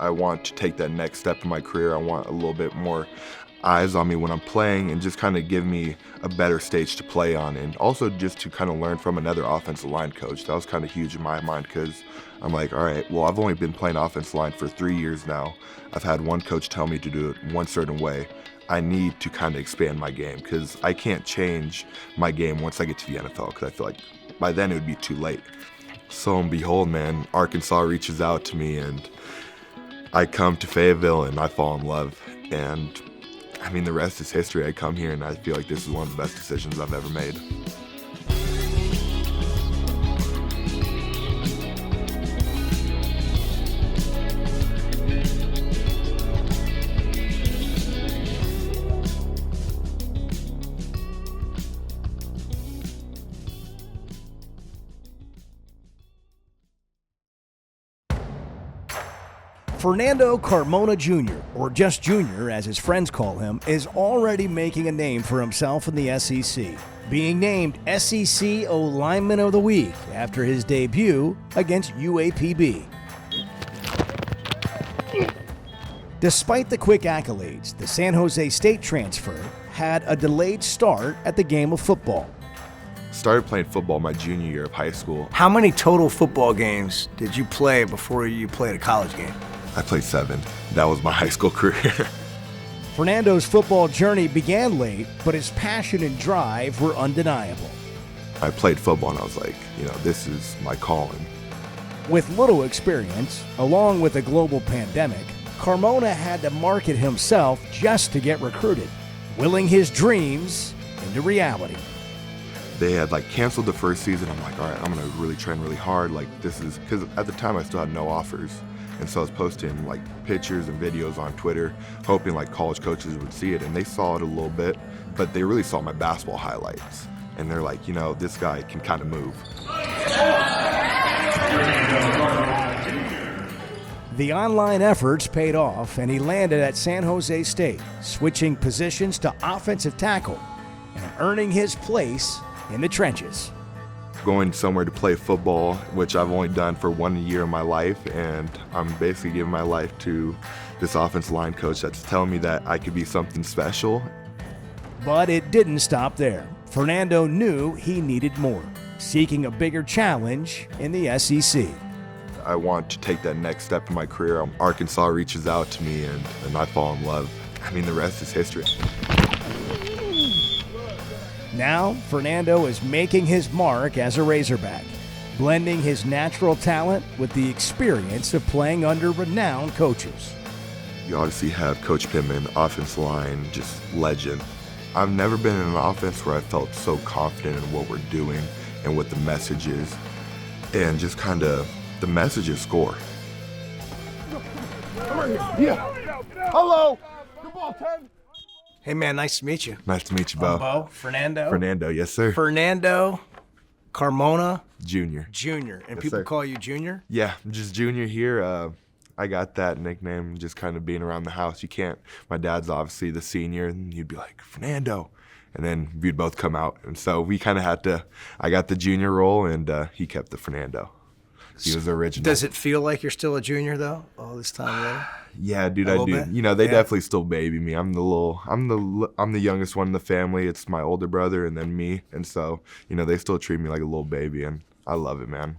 I want to take that next step in my career. I want a little bit more eyes on me when I'm playing and just kind of give me a better stage to play on, and also just to kind of learn from another offensive line coach. That was kind of huge in my mind because I'm like, all right, well, I've only been playing offensive line for 3 years now. I've had one coach tell me to do it one certain way. I need to kind of expand my game because I can't change my game once I get to the NFL because I feel like by then it would be too late. So and behold, man, Arkansas reaches out to me and I come to Fayetteville and I fall in love. And I mean, the rest is history. I come here and I feel like this is one of the best decisions I've ever made. Fernando Carmona Jr., or just Junior as his friends call him, is already making a name for himself in the SEC, being named SEC O-Lineman of the Week after his debut against UAPB. Despite the quick accolades, the San Jose State transfer had a delayed start at the game of football. Started playing football my junior year of high school. How many total football games did you play before you played a college game? I played 7. That was my high school career. Fernando's football journey began late, but his passion and drive were undeniable. I played football and I was like, this is my calling. With little experience, along with a global pandemic, Carmona had to market himself just to get recruited, willing his dreams into reality. They had canceled the first season. I'm like, all right, I'm gonna really train really hard. This is, because at the time I still had no offers. And so I was posting pictures and videos on Twitter, hoping college coaches would see it. And they saw it a little bit, but they really saw my basketball highlights. And they're like, this guy can kind of move. The online efforts paid off, and he landed at San Jose State, switching positions to offensive tackle and earning his place in the trenches. Going somewhere to play football, which I've only done for 1 year in my life, and I'm basically giving my life to this offensive line coach that's telling me that I could be something special. But it didn't stop there. Fernando knew he needed more, seeking a bigger challenge in the SEC. I want to take that next step in my career. Arkansas reaches out to me and I fall in love. I mean, the rest is history. Now, Fernando is making his mark as a Razorback, blending his natural talent with the experience of playing under renowned coaches. You obviously have Coach Pittman, offensive line, just legend. I've never been in an offense where I felt so confident in what we're doing and what the message is, and just kind of the messages score. Yeah. Hello. Good ball, 10. Hey, man, nice to meet you. Nice to meet you, Bo. Bo, Fernando. Fernando, yes, sir. Fernando Carmona Junior. Junior. And Yes, people sir. call you Junior? Yeah, I'm just Junior here. I got that nickname just kind of being around the house. You can't, my dad's obviously the senior, and he'd be like, Fernando. And then we'd both come out. And so we kind of had to, I got the Junior role, and he kept the Fernando. He was the original. Does it feel like you're still a junior, though, all this time later? Yeah, dude, A I little do. bit? They Yeah. definitely still baby me. I'm the youngest one in the family. It's my older brother and then me. And so, they still treat me like a little baby, and I love it, man.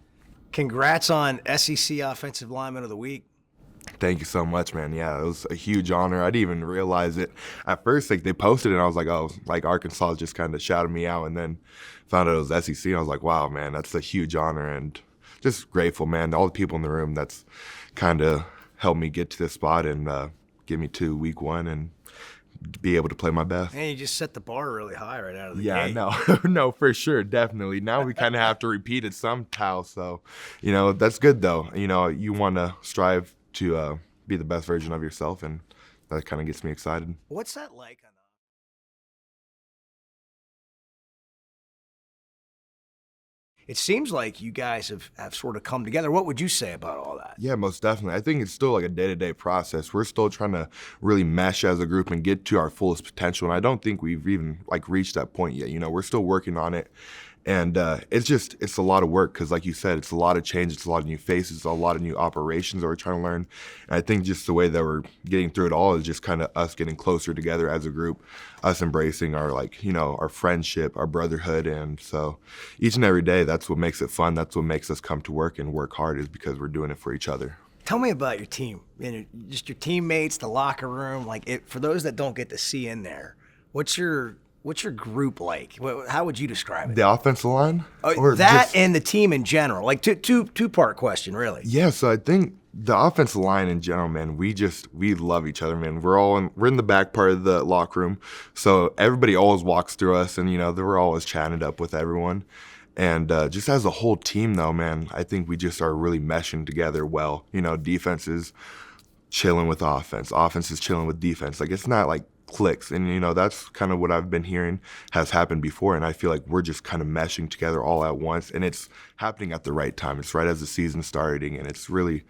Congrats on SEC Offensive Lineman of the Week. Thank you so much, man. Yeah, it was a huge honor. I didn't even realize it. At first, they posted it, and I was like, oh, Arkansas just kind of shouted me out, and then found out it was SEC. And I was like, wow, man, that's a huge honor, and just grateful, man. All the people in the room that's kind of helped me get to this spot and get me to week 1 and be able to play my best. Man, you just set the bar really high right out of the Yeah, gate. no, no, for sure, definitely. Now we kind of have to repeat it somehow. So, that's good though. You want to strive to be the best version of yourself, and that kind of gets me excited. What's that like? it seems like you guys have sort of come together. What would you say about all that? Yeah, most definitely. I think it's still like a day-to-day process. We're still trying to really mesh as a group and get to our fullest potential. And I don't think we've even like reached that point yet. We're still working on it. And it's a lot of work because, like you said, it's a lot of change. It's a lot of new faces, a lot of new operations that we're trying to learn. And I think just the way that we're getting through it all is just kind of us getting closer together as a group, us embracing our our friendship, our brotherhood. And so each and every day, that's what makes it fun. That's what makes us come to work and work hard, is because we're doing it for each other. Tell me about your team, just your teammates, the locker room. For those that don't get to see in there, what's your group like? How would you describe it? The offensive line? And the team in general. Like two-part question, really. Yeah, so I think the offensive line in general, man, we love each other, man. We're in the back part of the locker room, so everybody always walks through us, and we're always chatting up with everyone. And just as a whole team, though, man, I think we just are really meshing together well. Defense is chilling with offense is chilling with defense. Like, it's not like clicks, and that's kind of what I've been hearing has happened before, and I feel like we're just kind of meshing together all at once, and it's happening at the right time. It's right as the season's starting, and it's really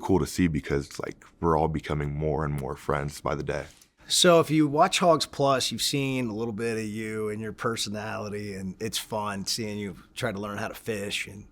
cool to see, because it's like we're all becoming more and more friends by the day. So if you watch Hogs Plus, you've seen a little bit of you and your personality, and it's fun seeing you try to learn how to fish and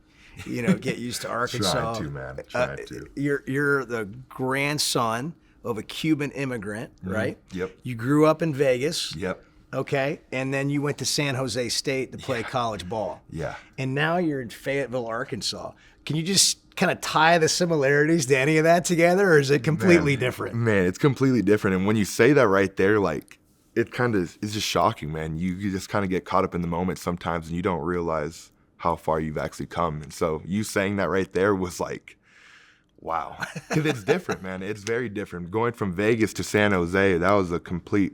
get used to Arkansas. Trying to, man. Trying to. You're the grandson of a Cuban immigrant, right? Yep. You grew up in Vegas. Yep. Okay. And then you went to San Jose State to play college ball. Yeah. And now you're in Fayetteville, Arkansas. Can you just kind of tie the similarities to any of that together, or is it completely different? Man, it's completely different. And when you say that right there, like, it kind of is just shocking, man. You just kind of get caught up in the moment sometimes, and you don't realize how far you've actually come. And so you saying that right there was like, wow. Because it's different, man. It's very different. Going from Vegas to San Jose, that was a complete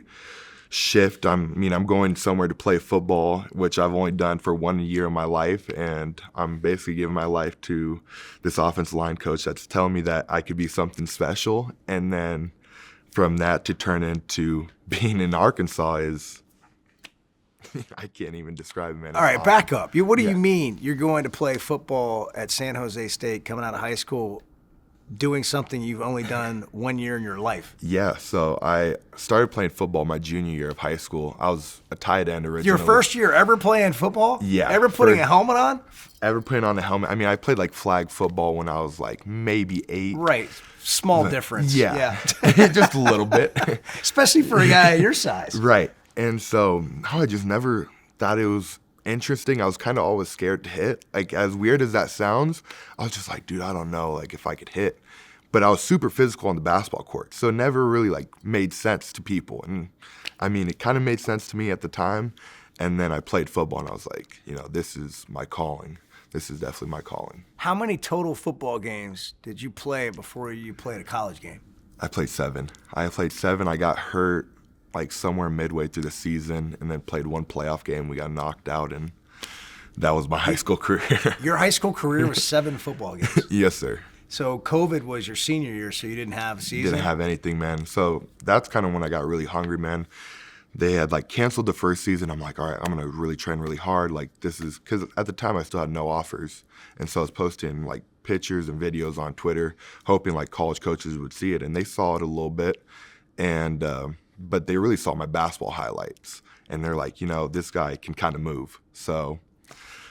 shift. I'm going somewhere to play football, which I've only done for 1 year of my life, and I'm basically giving my life to this offensive line coach that's telling me that I could be something special. And then from that to turn into being in Arkansas is I can't even describe it, man. All right, back up. What do you mean you're going to play football at San Jose State coming out of high school, doing something you've only done 1 year in your life? Yeah, so I started playing football my junior year of high school. I was a tight end originally. Your first year ever playing football? Yeah. Ever putting a helmet on? Ever putting on a helmet. I played like flag football when I was like maybe 8. Right. Small difference. Yeah. Just a little bit. Especially for a guy your size. Right. And so I just never thought it was interesting. I was kind of always scared to hit. Like, as weird as that sounds, I was just like, dude, I don't know, like, if I could hit. But I was super physical on the basketball court, so it never really like made sense to people. And it kind of made sense to me at the time. And then I played football, and I was like, this is my calling. This is definitely my calling. How many total football games did you play before you played a college game? I played 7. I got hurt like somewhere midway through the season, and then played 1 playoff game. We got knocked out, and that was my high school career. Your high school career was 7 football games? Yes, sir. So COVID was your senior year, so you didn't have a season? Didn't have anything, man. So that's kind of when I got really hungry, man. They had like canceled the first season. I'm like, all right, I'm going to really train really hard. Like, this is, because at the time I still had no offers. And so I was posting like pictures and videos on Twitter, hoping like college coaches would see it. And they saw it a little bit. And, but they really saw my basketball highlights. And they're like, this guy can kind of move. So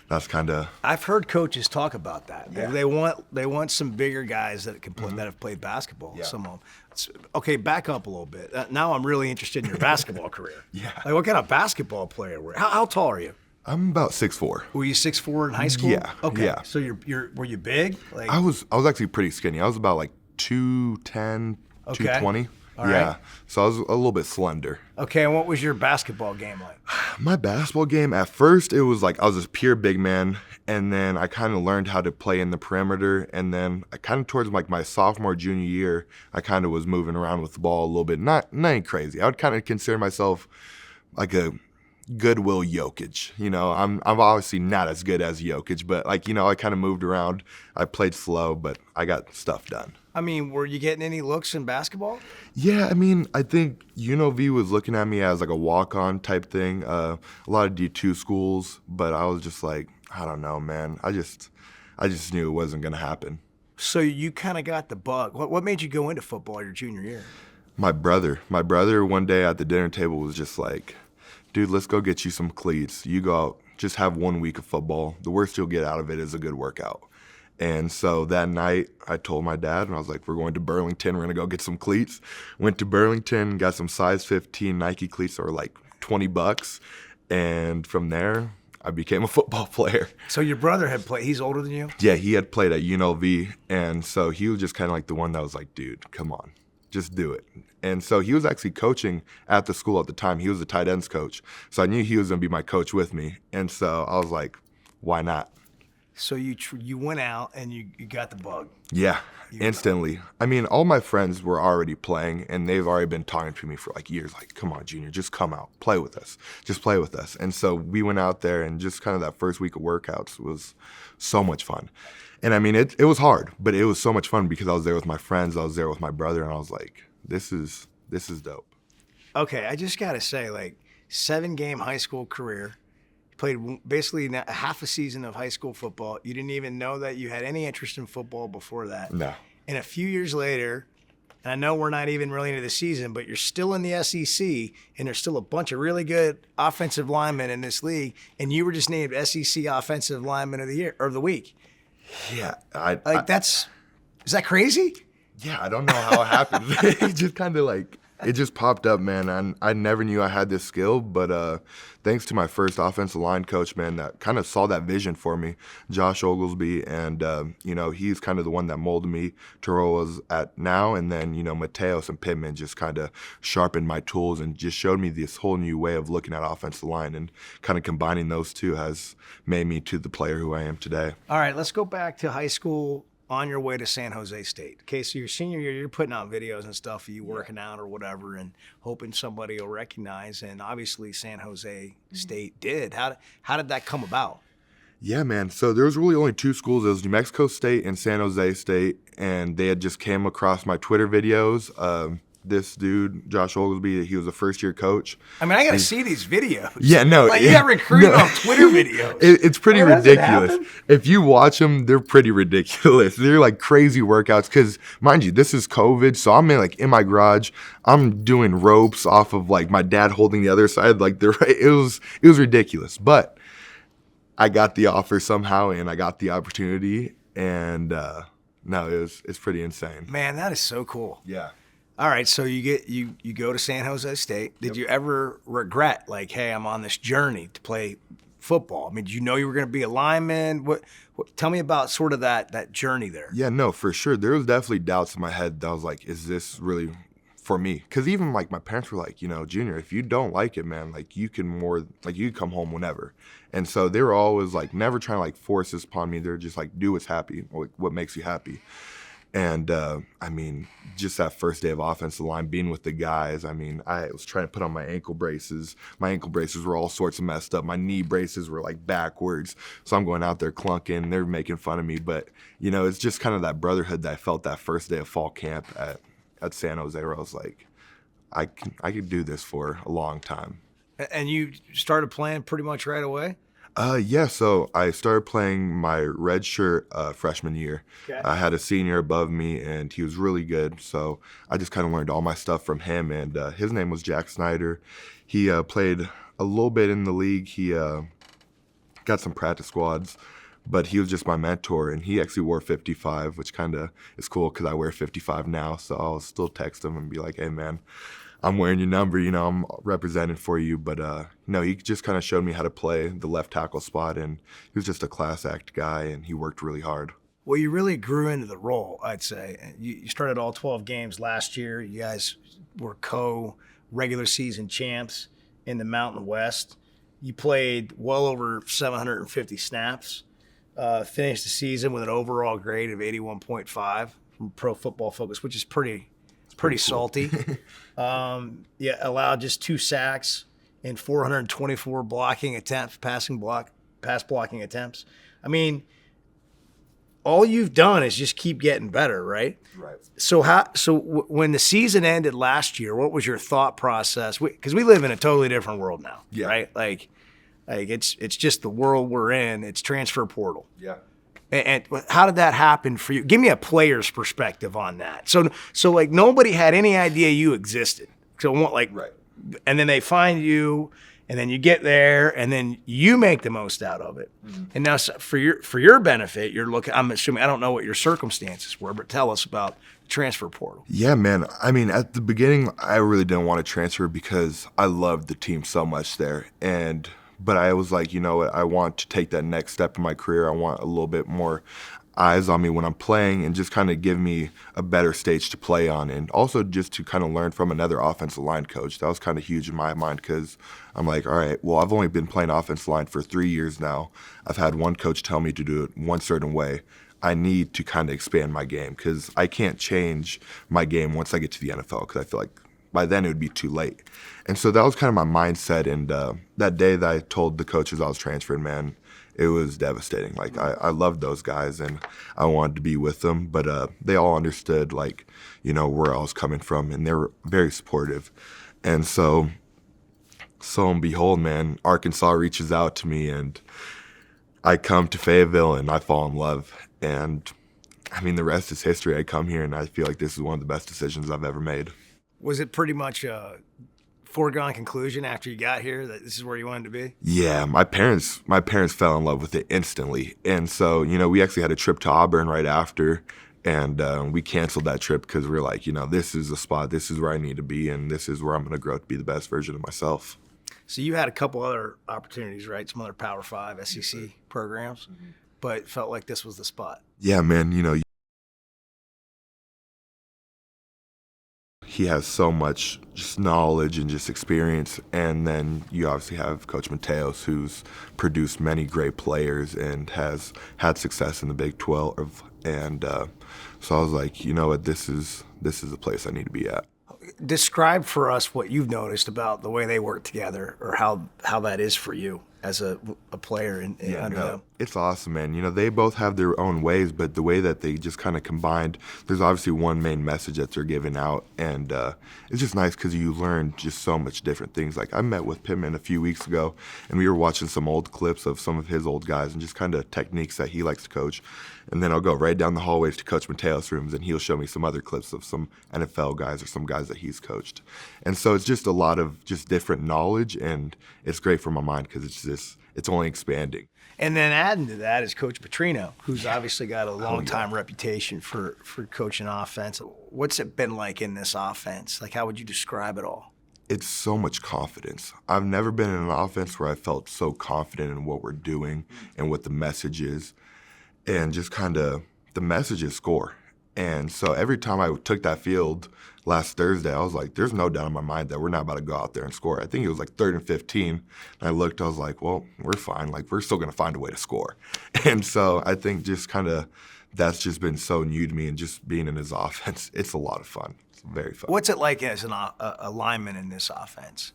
that's kind of. I've heard coaches talk about that. Yeah. They want some bigger guys that can play, that have played basketball. Yeah. Some of them. Okay, back up a little bit. Now I'm really interested in your basketball career. Yeah. Like, what kind of basketball player were you? How tall are you? I'm about 6'4". Were you 6'4" in high school? Yeah. Okay. Yeah. So were you big? Like, I was actually pretty skinny. I was about like 210, 220. All yeah. right. So I was a little bit slender. Okay, and what was your basketball game like? My basketball game, at first, it was like I was this pure big man, and then I kind of learned how to play in the perimeter, and then I kind of towards like my sophomore, junior year, I kind of was moving around with the ball a little bit. Not crazy. I would kind of consider myself like a Goodwill Jokic. I'm obviously not as good as Jokic, but like, I kind of moved around. I played slow, but I got stuff done. I mean, were you getting any looks in basketball? Yeah, I mean, I think UNLV was looking at me as like a walk-on type thing. A lot of D2 schools, but I was just like, I don't know, man. I just knew it wasn't gonna happen. So you kind of got the bug. What made you go into football your junior year? My brother one day at the dinner table was just like, dude, let's go get you some cleats. You go out, just have 1 week of football. The worst you'll get out of it is a good workout. And so that night, I told my dad, and I was like, we're going to Burlington. We're going to go get some cleats. Went to Burlington, got some size 15 Nike cleats that were like $20. And from there, I became a football player. So your brother had played. He's older than you? Yeah, he had played at UNLV. And so he was just kind of like the one that was like, dude, come on, just do it. And so he was actually coaching at the school at the time. He was the tight ends coach. So I knew he was going to be my coach with me. And so I was like, why not? So you went out and you got the bug. Yeah, instantly. I mean, all my friends were already playing, and they've already been talking to me for like years, like, come on, Junior, just come out, play with us, just play with us. And so we went out there, and just kind of that first week of workouts was so much fun. And I mean, it was hard, but it was so much fun because I was there with my friends, I was there with my brother, and I was like, this is dope. Okay, I just got to say, like, 7-game high school career. Played basically half a season of high school football. You didn't even know that you had any interest in football before that. No. And a few years later, and I know we're not even really into the season, but you're still in the SEC, and there's still a bunch of really good offensive linemen in this league, and you were just named SEC Offensive Lineman of the Year or of the week. Yeah, is that crazy? Yeah, I don't know how it happened. It just kind of like, it just popped up, man. And I never knew I had this skill, but thanks to my first offensive line coach, man, that kind of saw that vision for me, Josh Oglesby. And, he's kind of the one that molded me to where I was at now. And then, Mateos and Pittman just kind of sharpened my tools and just showed me this whole new way of looking at offensive line. And kind of combining those two has made me to the player who I am today. All right, let's go back to high school. On your way to San Jose State. Okay, so your senior year, you're putting out videos and stuff of you working out or whatever and hoping somebody will recognize, and obviously San Jose State did. How did that come about? Yeah, man. So there was really only 2 schools. It was New Mexico State and San Jose State, and they had just came across my Twitter videos. This dude, Josh Oglesby, he was a first-year coach. I mean, I got to see these videos. Yeah, no. Like, you got recruited on Twitter videos. It's pretty ridiculous. If you watch them, they're pretty ridiculous. They're like crazy workouts because, mind you, this is COVID, so I'm in my garage. I'm doing ropes off of like my dad holding the other side. Like it was ridiculous. But I got the offer somehow, and I got the opportunity, and it's pretty insane. Man, that is so cool. Yeah. All right, so you go to San Jose State. Did you ever regret, like, hey, I'm on this journey to play football? I mean, did you know you were going to be a lineman? What tell me about sort of that journey there. Yeah, no, for sure. There was definitely doubts in my head that I was like, is this really for me? Because even like my parents were like, Junior, if you don't like it, man, like you can come home whenever. And so they were always like never trying to like force this upon me. They're just like, do what's happy, what makes you happy. And, just that first day of offensive line, being with the guys, I was trying to put on my ankle braces. My ankle braces were all sorts of messed up. My knee braces were, like, backwards. So I'm going out there clunking. They're making fun of me. But, it's just kind of that brotherhood that I felt that first day of fall camp at San Jose where I was like, I could do this for a long time. And you started playing pretty much right away? Yeah, so I started playing my red shirt freshman year. Okay. I had a senior above me, and he was really good. So I just kind of learned all my stuff from him, and his name was Jack Snyder. He played a little bit in the league. He got some practice squads, but he was just my mentor, and he actually wore 55, which kind of is cool because I wear 55 now. So I'll still text him and be like, hey, man, I'm wearing your number, I'm representing for you. But he just kind of showed me how to play the left tackle spot, and he was just a class act guy, and he worked really hard. Well, you really grew into the role, I'd say. You started all 12 games last year. You guys were co-regular season champs in the Mountain West. You played well over 750 snaps, finished the season with an overall grade of 81.5 from Pro Football Focus, which is pretty salty. Allowed just 2 sacks and 424 pass blocking attempts. I mean, all you've done is just keep getting better, right? Right. So when the season ended last year, what was your thought process? Because we live in a totally different world now, Yeah. right? Like it's just the world we're in. It's transfer portal. Yeah. And how did that happen for you? Give me a player's perspective on that. So like nobody had any idea you existed. So like, Right. And then they find you, and then you get there, and then you make the most out of it. Mm-hmm. And now for your benefit, you're looking. I'm assuming I don't know what your circumstances were, but tell us about the transfer portal. Yeah, man. I mean, at the beginning, I really didn't want to transfer because I loved the team so much there, but I was like, you know what? I want to take that next step in my career. I want a little bit more eyes on me when I'm playing and just kind of give me a better stage to play on, and also just to kind of learn from another offensive line coach. That was kind of huge in my mind because I'm like, all right, well, I've only been playing offensive line for 3 years now. I've had one coach tell me to do it one certain way. I need to kind of expand my game because I can't change my game once I get to the NFL because I feel like by then it would be too late. And so that was kind of my mindset. And that day that I told the coaches I was transferring, man, it was devastating. Like, I loved those guys and I wanted to be with them, but they all understood, like, you know, where I was coming from, and they were very supportive. And so and behold, man, Arkansas reaches out to me, and I come to Fayetteville and I fall in love. And I mean, the rest is history. I come here and I feel like this is one of the best decisions I've ever made. Was it pretty much a foregone conclusion after you got here that this is where you wanted to be? Yeah, my parents fell in love with it instantly. And so, you know, we actually had a trip to Auburn right after, and we canceled that trip because we were like, you know, this is the spot, this is where I need to be, and this is where I'm going to grow to be the best version of myself. So you had a couple other opportunities, right? Some other Power 5 SEC programs, but felt like this was the spot. Yeah, man, you know, he has so much just knowledge and just experience. And then you obviously have Coach Mateos, who's produced many great players and has had success in the Big 12. And so I was like, you know what, this is the place I need to be at. Describe for us what you've noticed about the way they work together, or how that is for you as a player under them. It's awesome, man. You know, they both have their own ways, but the way that they just kind of combined, there's obviously one main message that they're giving out, and it's just nice because you learn just so much different things. Like, I met with Pittman a few weeks ago, and we were watching some old clips of some of his old guys and just kind of techniques that he likes to coach. And then I'll go right down the hallways to Coach Mateos' rooms, and he'll show me some other clips of some NFL guys or some guys that he's coached. And so it's just a lot of just different knowledge, and it's great for my mind because it's only expanding. And then adding to that is Coach Petrino, who's obviously got a long-time reputation for coaching offense. What's it been like in this offense? Like, how would you describe it all? It's so much confidence. I've never been in an offense where I felt so confident in what we're doing and what the message is. And just kind of the message is score. And so every time I took that field last Thursday, I was like, there's no doubt in my mind that we're not about to go out there and score. I think it was like 3rd and 15. And I looked, I was like, well, we're fine. Like, we're still going to find a way to score. And so I think just kind of that's just been so new to me, and just being in his offense, it's a lot of fun. It's very fun. What's it like as a lineman in this offense?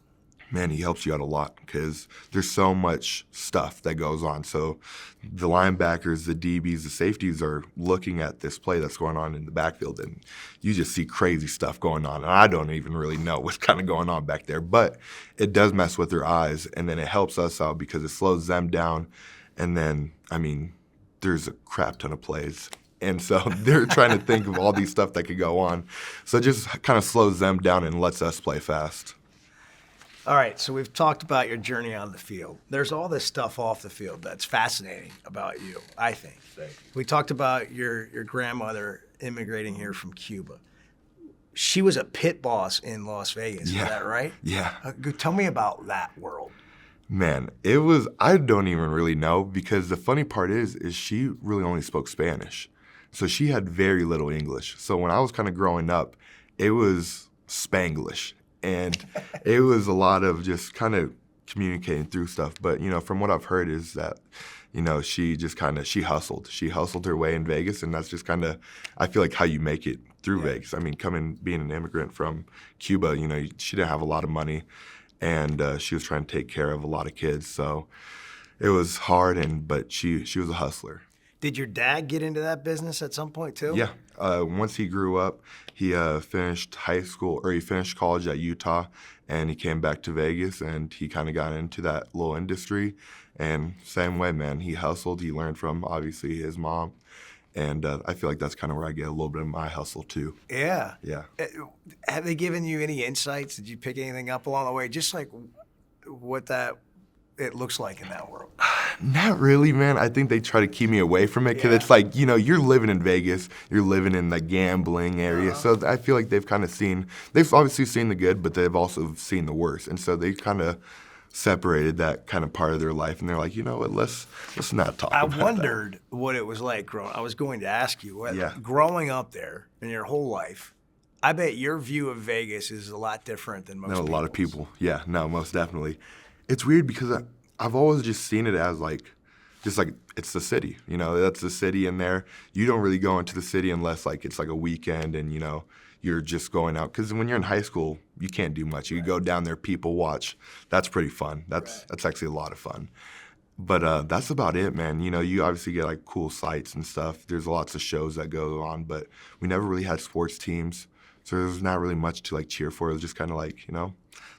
Man, he helps you out a lot because there's so much stuff that goes on. So the linebackers, the DBs, the safeties are looking at this play that's going on in the backfield, and you just see crazy stuff going on. And I don't even really know what's kind of going on back there, but it does mess with their eyes, and then it helps us out because it slows them down. And then, I mean, there's a crap ton of plays. And so they're trying to think of all these stuff that could go on. So it just kind of slows them down and lets us play fast. All right, so we've talked about your journey on the field. There's all this stuff off the field that's fascinating about you, I think. Thank you. We talked about your grandmother immigrating here from Cuba. She was a pit boss in Las Vegas, is that right? Yeah. Tell me about that world. Man, I don't even really know, because the funny part is she really only spoke Spanish. So she had very little English. So when I was kind of growing up, it was Spanglish. And it was a lot of just kind of communicating through stuff. But, you know, from what I've heard is that, you know, she hustled. She hustled her way in Vegas, and that's just kind of, I feel like, how you make it through Vegas. I mean, being an immigrant from Cuba, you know, she didn't have a lot of money, and she was trying to take care of a lot of kids. So it was hard, but she was a hustler. Did your dad get into that business at some point too? Yeah. Once he grew up, he finished he finished college at Utah, and he came back to Vegas, and he kind of got into that little industry. And same way, man, he hustled. He learned from, obviously, his mom. And I feel like that's kind of where I get a little bit of my hustle, too. Yeah. Yeah. Have they given you any insights? Did you pick anything up along the way? Just like what it looks like in that world? Not really, man. I think they try to keep me away from it because it's like, you're living in Vegas, you're living in the gambling area. So I feel like they've obviously seen the good, but they've also seen the worst. And so they kind of separated that kind of part of their life. And they're like, you know what, let's not talk about that. I wondered what it was like growing. I was going to ask you, growing up there in your whole life, I bet your view of Vegas is a lot different than most people's. A lot of people. Yeah, no, most definitely. It's weird because I've always just seen it as just like it's the city. That's the city in there. You don't really go into the city unless it's like a weekend and, you're just going out. Because when you're in high school, you can't do much. You go down there, people watch. That's pretty fun. That's actually a lot of fun. But that's about it, man. You obviously get cool sights and stuff. There's lots of shows that go on, but we never really had sports teams. So there's not really much to cheer for. It was just kind of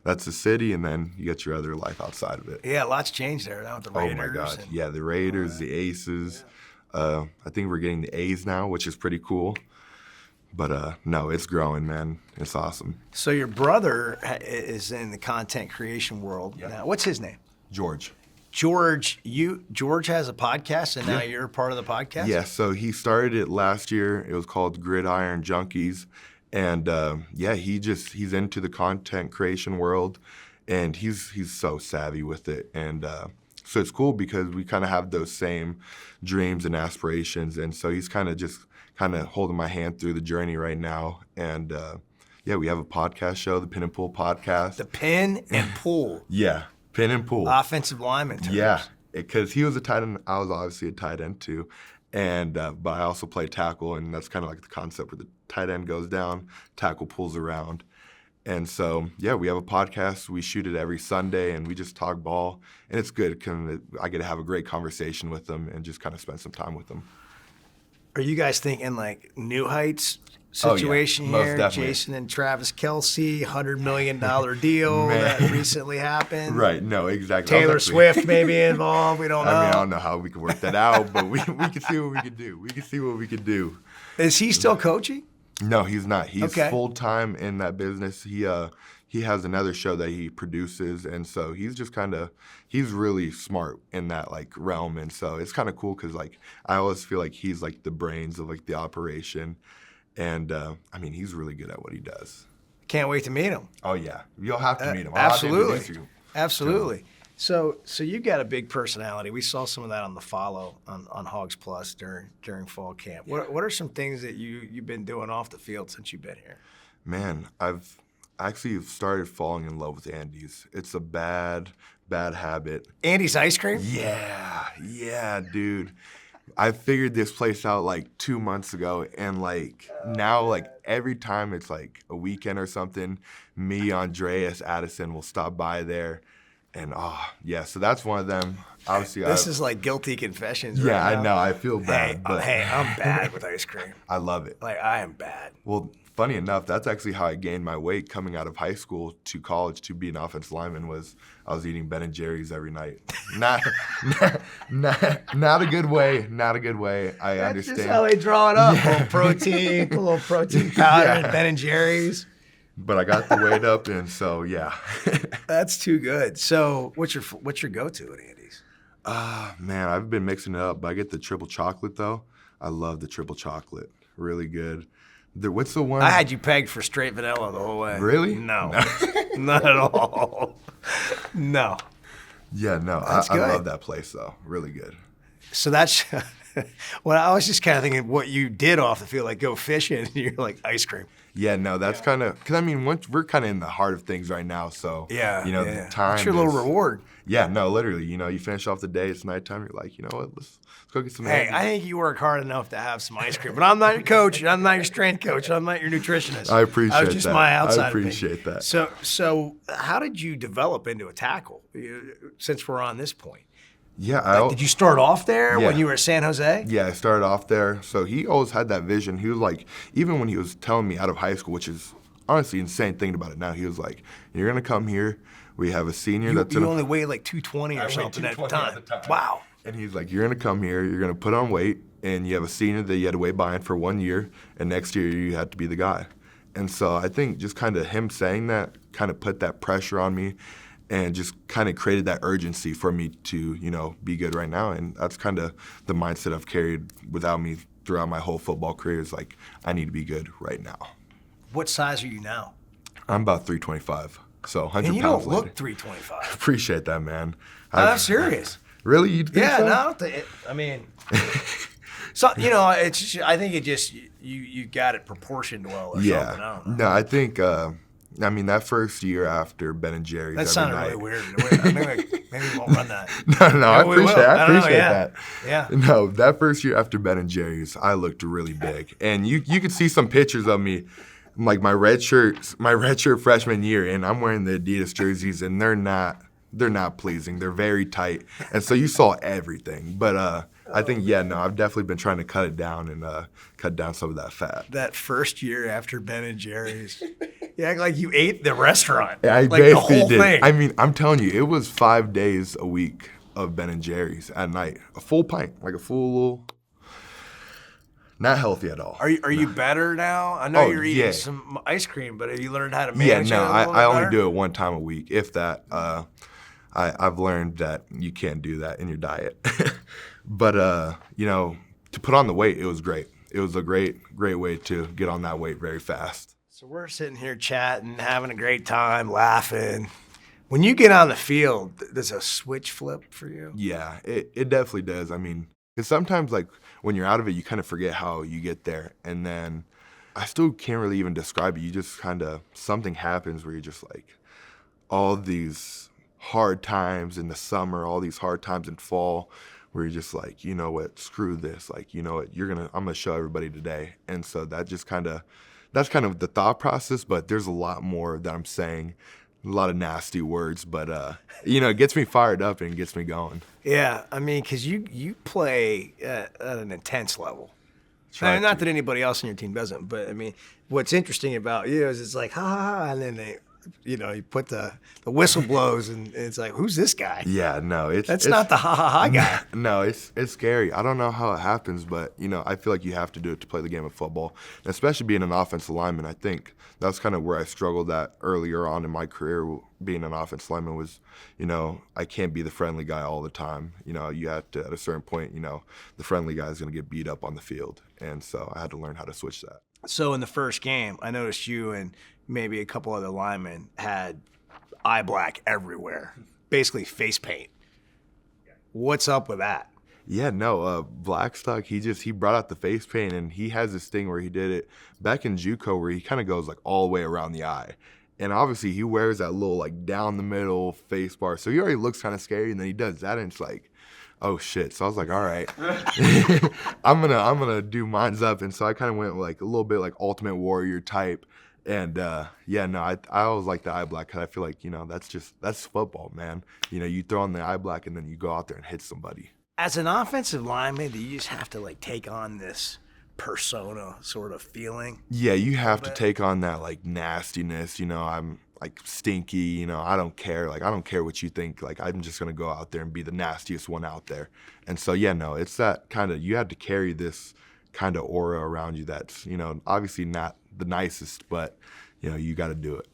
that's the city, and then you get your other life outside of it. Yeah, lots changed there now with the Raiders. Oh my God, yeah, the Raiders, the Aces. I think we're getting the A's now, which is pretty cool. But no, it's growing, man. It's awesome. So your brother is in the content creation world now. What's his name? George. George has a podcast, and now you're part of the podcast? Yeah, so he started it last year. It was called Gridiron Junkies. And he's into the content creation world, and he's so savvy with it. And so it's cool because we kind of have those same dreams and aspirations. And so he's kind of holding my hand through the journey right now. And we have a podcast show, the Pin and Pull podcast. The Pin and Pull. Yeah, Pin and Pull. Offensive lineman terms. Yeah, because he was a tight end. I was obviously a tight end too. And but I also play tackle, and that's kind of like the concept where the tight end goes down, tackle pulls around. And so, we have a podcast. We shoot it every Sunday, and we just talk ball. And it's good because I get to have a great conversation with them and just kind of spend some time with them. Are you guys thinking New Heights situation most here? Definitely. Jason and Travis Kelce, $100 million deal that recently happened. Right, no, exactly. Taylor Swift may be involved. We don't know. I don't know how we can work that out, but we can see what we can do. Is he still coaching? No, he's not. He's full-time in that business. He has another show that he produces, and so he's just he's really smart in that realm, and so it's kind of cool because I always feel like he's the brains of the operation, and he's really good at what he does. Can't wait to meet him. Oh yeah, you'll have to meet him. Absolutely. So you got a big personality. We saw some of that on the follow on Hogs Plus during fall camp. Yeah. What are some things that you've been doing off the field since you've been here? Man, I've actually started falling in love with Andy's. It's a bad habit. Andy's ice cream? Yeah, dude. I figured this place out 2 months ago, and now every time it's a weekend or something, me, Andreas, Addison will stop by there. And so that's one of them. Obviously, this is guilty confessions. Yeah, right now. I know. I feel bad. Hey, I'm bad with ice cream. I love it. I am bad. Well, funny enough, that's actually how I gained my weight coming out of high school to college to be an offensive lineman. Was I was eating Ben & Jerry's every night. Not a good way. Not a good way. I understand. That's just how they draw it up. A little protein powder, and Ben & Jerry's. But I got the weight up, and so yeah. That's too good. So what's your go-to at Andy's? Man, I've been mixing it up, but I get the triple chocolate though. I love the triple chocolate. Really good. What's the one? I had you pegged for straight vanilla the whole way. Really? No. Not at all. No. Yeah, no. I love that place though. Really good. So that's well, I was just kind of thinking what you did off the field, go fishing, and you're ice cream. Yeah, no, that's kind of because we're kind of in the heart of things right now. So the time. It's your little reward. Yeah, no, literally. You finish off the day. It's nighttime. You're like, you know what? Let's go get some. Hey, I think you work hard enough to have some ice cream, but I'm not your coach. I'm not your strength coach. I'm not your nutritionist. I appreciate that. I was just my outside. I appreciate that. So how did you develop into a tackle? Since we're on this point. Yeah, Did you start off there Yeah. when you were at San Jose? Yeah, I started off there. So he always had that vision. He was like, even when he was telling me out of high school, which is honestly insane thinking about it now, he was like, you're going to come here. We have a senior You that's only weighed like 220 or something at the time. Wow. And he's like, you're going to come here, you're going to put on weight, and you have a senior that you had to weigh behind for 1 year, and next year you had to be the guy. And so I think just kind of him saying that kind of put that pressure on me and just kind of created that urgency for me to, be good right now. And that's kind of the mindset I've carried without me throughout my whole football career is like, I need to be good right now. What size are you now? I'm about 325, so 100 And you pounds don't later. look 325. Appreciate that, man. I'm serious. Really? You think Yeah, so? no. I mean, so it's. Just, I think it just you got it proportioned well or something. I don't know. No, I think. That first year after Ben and Jerry's. That sounded really weird. Maybe we won't run that. No, I appreciate Yeah. that. Yeah. No, that first year after Ben and Jerry's, I looked really big, and you could see some pictures of me, like my red shirt freshman year, and I'm wearing the Adidas jerseys, and they're not pleasing. They're very tight, and so you saw everything. But I think, I've definitely been trying to cut it down and cut down some of that fat. That first year after Ben and Jerry's, you act like you ate the restaurant. I like basically the whole did. thing. I mean, I'm telling you, it was 5 days a week of Ben and Jerry's at night. A full pint, like a full little. Not healthy at all. Are you better now? I know Oh, you're eating yeah. some ice cream, but have you learned how to Yeah, manage no, it a little I only better? do it one time a week, if that. I've learned that you can't do that in your diet. But, to put on the weight, it was great. It was a great way to get on that weight very fast. So we're sitting here chatting, having a great time, laughing. When you get on the field, does a switch flip for you? Yeah, it definitely does. I mean, because sometimes, like, when you're out of it, you kind of forget how you get there. And then I still can't really even describe it. You just kind of, something happens where you're just like, all these hard times in the summer, all these hard times in fall, where you're just like, you know what, screw this. Like, you know what, I'm going to show everybody today. And so that's kind of the thought process, but there's a lot more that I'm saying, a lot of nasty words, but, it gets me fired up and gets me going. Yeah, I mean, because you play at an intense level. Try Not to. that anybody else on your team doesn't, but I mean, what's interesting about you is it's like, ha ha ha, and then you put the whistle blows, and it's like, who's this guy? Yeah, no, That's not the ha ha ha guy. No, it's scary. I don't know how it happens, but I feel like you have to do it to play the game of football, and especially being an offensive lineman. I think that's kind of where I struggled at earlier on in my career. Being an offensive lineman was, I can't be the friendly guy all the time. You have to, at a certain point, the friendly guy is going to get beat up on the field, and so I had to learn how to switch that. So in the first game, I noticed you and maybe a couple other linemen had eye black everywhere, basically face paint. What's up with that? Yeah, no, Blackstock, he brought out the face paint, and he has this thing where he did it back in JUCO where he kind of goes like all the way around the eye. And obviously he wears that little like down the middle face bar. So he already looks kind of scary, and then he does that and it's like, oh shit. So I was like, all right, I'm gonna do mine's up. And so I kind of went like a little bit like Ultimate Warrior type. And I always like the eye black because I feel like, that's football, man. You throw on the eye black and then you go out there and hit somebody. As an offensive lineman, do you just have to like take on this persona sort of feeling? Yeah, you have to take on that like nastiness. I'm like stinky. I don't care. Like I don't care what you think. Like I'm just gonna go out there and be the nastiest one out there. And so it's that kind of, you have to carry this kind of aura around you. That's obviously not the nicest, but you got to do it.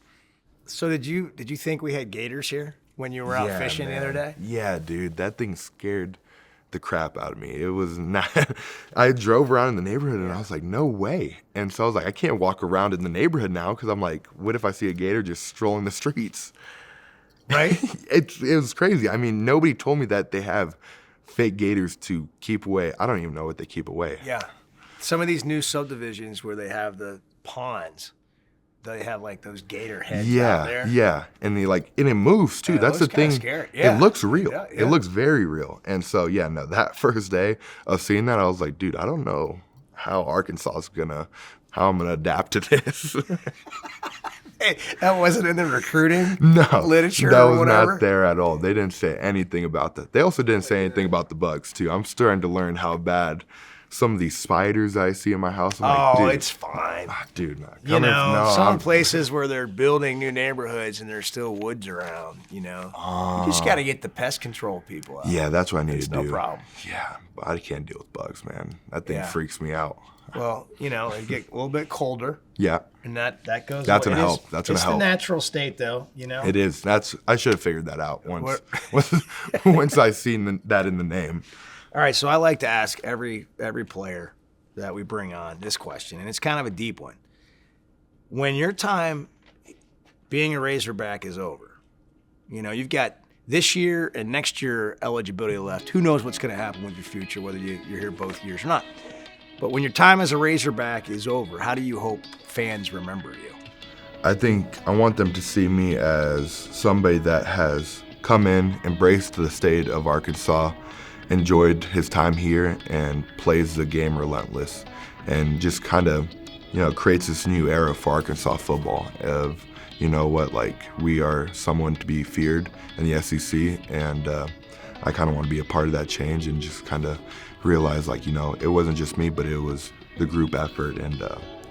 So did you think we had gators here when you were out fishing the other day? Yeah, dude, that thing scared the crap out of me. It was not. I drove around in the neighborhood and I was like, no way. And so I was like, I can't walk around in the neighborhood now because I'm like, what if I see a gator just strolling the streets? Right? It was crazy. I mean, nobody told me that they have fake gators to keep away. I don't even know what they keep away. Yeah. Some of these new subdivisions where they have the ponds, they have like those gator heads out there. Yeah. And it moves too. Yeah, it That's the looks kinda thing. scary. Yeah. It looks real. Yeah. It looks very real. And so, that first day of seeing that, I was like, dude, I don't know how I'm going to adapt to this. That wasn't in the recruiting No, literature that or was whatever? not there at all. They didn't say anything about that. They also didn't say anything about the bugs too. I'm starting to learn how bad some of these spiders I see in my house. I'm like, Oh, dude, it's fine. dude, no, You know, no, some I'm- places where they're building new neighborhoods and there's still woods around, you know. You just got to get the pest control people out. Yeah, that's what I need It's to no do. problem. Yeah, but I can't deal with bugs, man. That thing Yeah. freaks me out. Well, you know, it get a little bit colder, Yeah, and that goes. That's away. gonna It is- help. That's gonna it's help. the natural state, though. You know. it is. I should have figured that out once I seen that in the name. All right, so I like to ask every player that we bring on this question, and it's kind of a deep one. When your time being a Razorback is over, you know, you've got this year and next year eligibility left. Who knows what's going to happen with your future, whether you're here both years or not. But when your time as a Razorback is over, how do you hope fans remember you? I think I want them to see me as somebody that has come in, embraced the state of Arkansas, enjoyed his time here, and plays the game relentless, and just kind of, you know, creates this new era for Arkansas football of, you know what, like, we are someone to be feared in the SEC, and I kind of want to be a part of that change and just kind of realize, like, you know, it wasn't just me, but it was the group effort, and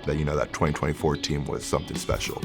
that, you know, that 2024 team was something special.